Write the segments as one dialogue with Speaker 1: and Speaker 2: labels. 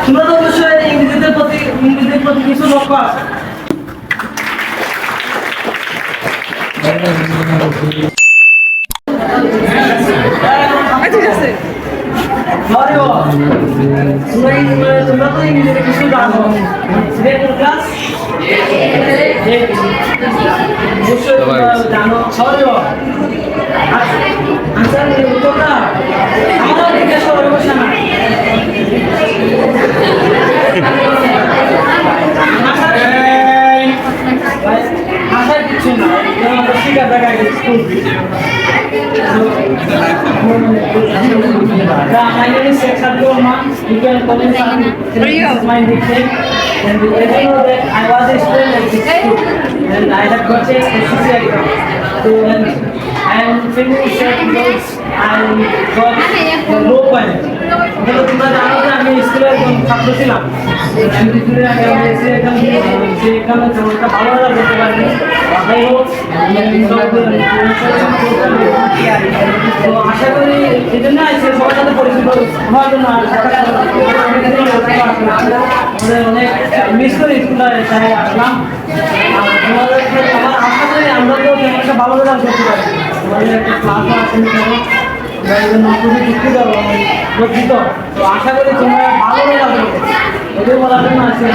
Speaker 1: তোমরা তো অবশ্যই ইংরেজির প্রতি কিছু লক্ষ্য আছে। তোমরা তো ইংরেজিতে কিছু জানো। ক্লাস অবশ্যই জানো সবাই। আচ্ছা উত্তরটা আমাদের জিজ্ঞেস করার অবস্থা না। আসার কিছু না, শিকার দেখা গেছে school. My name is Sheikh Abdul Rahman. You can call me Sam. This is my nickname. And as you know that I was a student at this school, and I have got a SSC exam. So when I am finished because I got the low point. কিন্তু তোমরা জানো যে আমি স্কুলের একজন ছাত্র ছিলাম। আমি কিছুদিন আগে এসে এখানে তেমন একটা ভালো লাগা করতে পারিনি। যাই হোক, তো আশা করি এই জন্য এসে সবার সাথে পরিচিত হওয়ার জন্য আমাদের অনেক মিস করে স্কুলে তাই আসলাম। আমার আশা করি আমরা তো তেমন একটা ভালো রেজাল্ট করতে পারি। আমাদের একটা ক্লাসও আসেনি খুবই দুঃখিত লজ্জিত। তো আশা করি তোমরা ভালো রেজাল্ট করবে। ওদের বলার জন্য আছে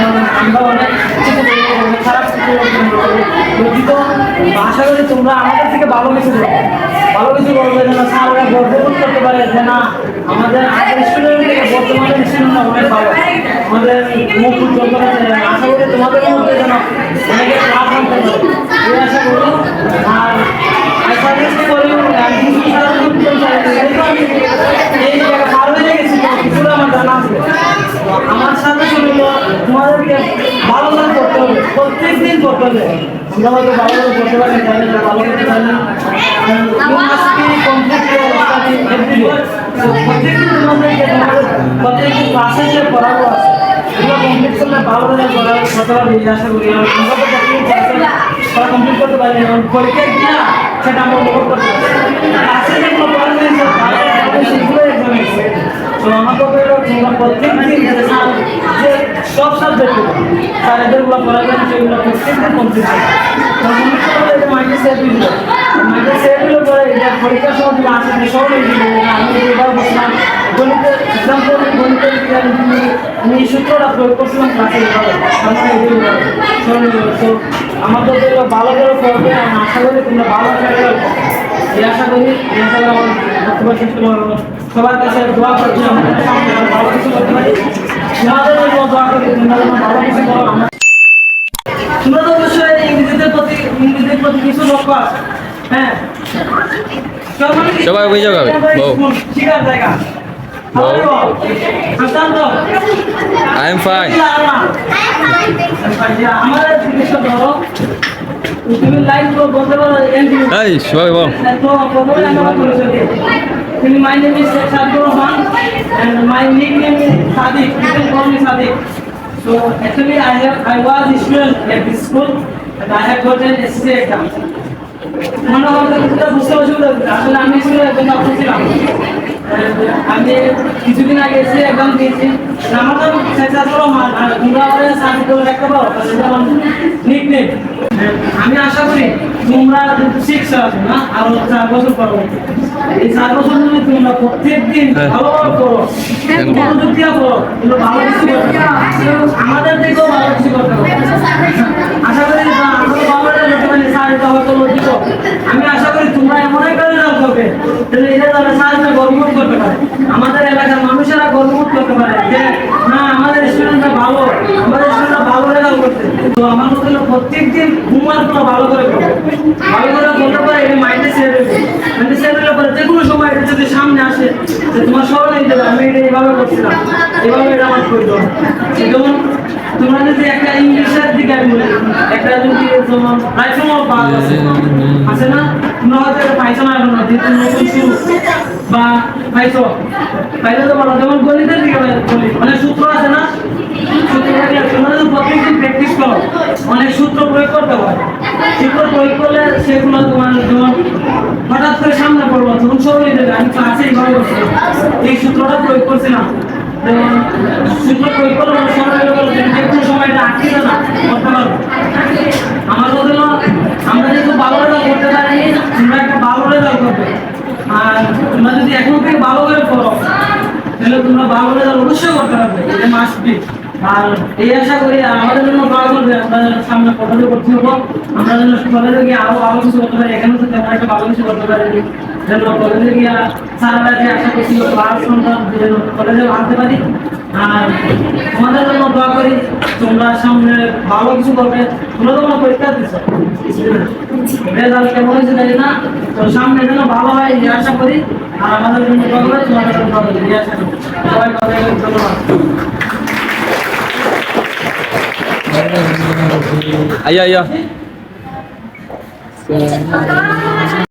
Speaker 1: আমরা অনেক খারাপ লজ্জিত। আশা করি তোমরা আমাদের থেকে ভালো কিছু করবে, ভালো কিছু করবে যেন স্যাররা গর্ববোধ করতে পারে যে না আমাদের আগের স্টুডেন্ট থেকে বর্তমানের স্টুডেন্টরা অনেক ভালো, আমাদের মুখ উজ্জ্বল করেছে। আশা করি তোমাদের মধ্যে যেন অনেকে ক্লাস আনতে পারে এই আশা করি। আর I suggest for you and this is our good এই জায়গা পার হয়ে গেছি তো কিছুটা আমার জানা আছে। আমার সাথে শুনলো তোমাদেরকে ভালো কাজ করতে হবে, প্রত্যেক দিন করতে হবে। আমরা হয়তো ভালো করে করতে পারি তাহলে ভালো করতে পারি প্রত্যেকদিন তোমাদেরকে প্রত্যেকদিন ক্লাসে যে পড়ানো আছে এগুলো কমপ্লিট করলে ভালো করে করতে পারবে এই আশা করি। আমরা তো প্রত্যেকদিন ক্লাসে কমপ্লিট করতে পারি এবং পরীক্ষায় কিনা সেটা আমরা অনুভব করতে পারি। ক্লাসে যেগুলো পড়া হয়েছে সেগুলো এক্সাম হয়েছে। তো আমাকে তোমরা প্রত্যেকদিন যে সব সাবজেক্ট তার এদেরগুলো পড়াবেন সেগুলো প্রত্যেকদিন কমপ্লিট করবে। মাইকে সেভ দিল, মাইকে সেভ দিল পরে এটা পরীক্ষার সময় তুমি আসে সব আমি এবার বসলাম গণিতের এক্সাম্পল গণিতের আমি এই সূত্রটা প্রয়োগ করছিলাম ক্লাসে তো আমাদের ভালো করে পড়বে। আমি আশা করি তোমরা ভালো এই আশা করি এই আশা করি আমার বক্তব্য শেষ করবো। সবার কাছে দোয়া করছি আমাদের ভালো কিছু করতে পারি, তোমাদের জন্য দোয়া করি তোমরা যেন ভালো কিছু করো। তোমরা তো অবশ্যই ইংরেজির প্রতি কিছু লক্ষ্য আছে। হ্যাঁ
Speaker 2: সবাই অভিযোগ হবে
Speaker 1: শিকার জায়গা।
Speaker 2: I am fine.
Speaker 1: আমাদের চিকিৎসা ধরো তুমি লাইন বলতে পারো
Speaker 2: এই সবাই বল।
Speaker 1: My name is Sheikh Abdul Rahman and my nickname is Sadiq. You can call me Sadiq. So actually I was a student at this school and I have gotten SSC exam. মনে হয় বুঝতে অসুবিধা আসলে আমি স্কুলে একজন ছাত্র ছিলাম। আমি কিছুদিন আগে এসে এক্সাম দিয়েছি। আমার নাম শেখ আব্দুর রহমান আর তোমরা আমাদের সাথে করে রাখতে পারো যেমন নিকনেম। আমি আশা করি তোমরা শিখছো না আরো 4 বছর পর এই 4 বছর যদি তোমরা প্রত্যেকদিন ভালোভাবে করো মনোযোগ দিয়ে করো ভালো কিছু করতে আমাদের থেকেও ভালো কিছু করতে হবে। আশা করি আমাদের বাবার লজ্জিত। আমি আশা করি তোমরা এমন একটা রেজাল্ট করবে তাহলে এটা তারা সাহায্য গর্ববোধ করতে পারে, আমাদের এলাকার মানুষেরা গর্ববোধ করতে পারে যে না আমাদের স্টুডেন্টরা ভালো, আমাদের স্টুডেন্টরা ভালো রেজাল্ট করছে। তো আমার মতো প্রত্যেকদিন হোমওয়ার্কগুলো ভালো করে করবে, ভালো করে করতে পারে এটা মাইন্ডে সেভ হয়ে মাইন্ডে সেভ হলে পরে যে কোনো সময় এটা যদি সামনে আসে যে তোমার সরল হয়ে যাবে আমি এটা এইভাবে করছিলাম এইভাবে এটা আমার প্রয়োজন। যেমন তোমরা যদি একটা ইংলিশের দিকে আমি বলি একটা যদি যেমন রাইফল পাওয়া আছে না তোমরা হয়তো এটা পাইছো না এখন যেহেতু নতুন শুরু বা পাইছো পাইলে তো বলো। যেমন গণিতের দিকে বলি অনেক সূত্র আছে না সূত্রটা তোমরা যদি প্রত্যেকদিন প্র্যাকটিস করো অনেক সূত্র প্রয়োগ করতে হয়। সূত্র প্রয়োগ করলে সেগুলো তোমার যেমন হঠাৎ করে সামনে পড়বো তখন সব হয়ে যাবে। আমি ক্লাসে এইভাবে করছিলাম এই সূত্রটা প্রয়োগ করছিলাম সুন্দর পরিকল্পনা সরকারের যে কোনো সময় এটা আটকে না করতে পারবো। আমার কথা হলো আমরা যেহেতু ভালো রেজাল্ট করতে পারি, তোমরা একটা ভালো রেজাল্ট করবে। আর তোমরা যদি এখন থেকে ভালো করে পড়ো তাহলে তোমরা ভালো রেজাল্ট অবশ্যই করতে পারবে, এটা মাস্ট বি। আর এই আশা করি আমাদের জন্য দোয়া করবে, আমরা যেন সামনে কলেজে ভর্তি হবো, আমরা যেন কলেজে গিয়ে আরো ভালো কিছু করতে পারি। এখানে তো তেমন একটা ভালো কিছু করতে পারি, যেন কলেজে গিয়ে সারাটা যে আশা করছি ক্লাস যেন কলেজে আনতে পারি। আর তোমাদের জন্য দোয়া করি, তোমরা সামনে ভালো কিছু করবে। তোমরা তো কোনো পরীক্ষা দিচ্ছ, রেজাল্ট কেমন হয়েছে জানি না, তো সামনে যেন ভালো হয় এই আশা করি। আর আমাদের জন্য দোয়া করে, তোমাদের জন্য দোয়া করি এই আশা করি। সবাই ধন্যবাদ।
Speaker 2: Ayah, ayah.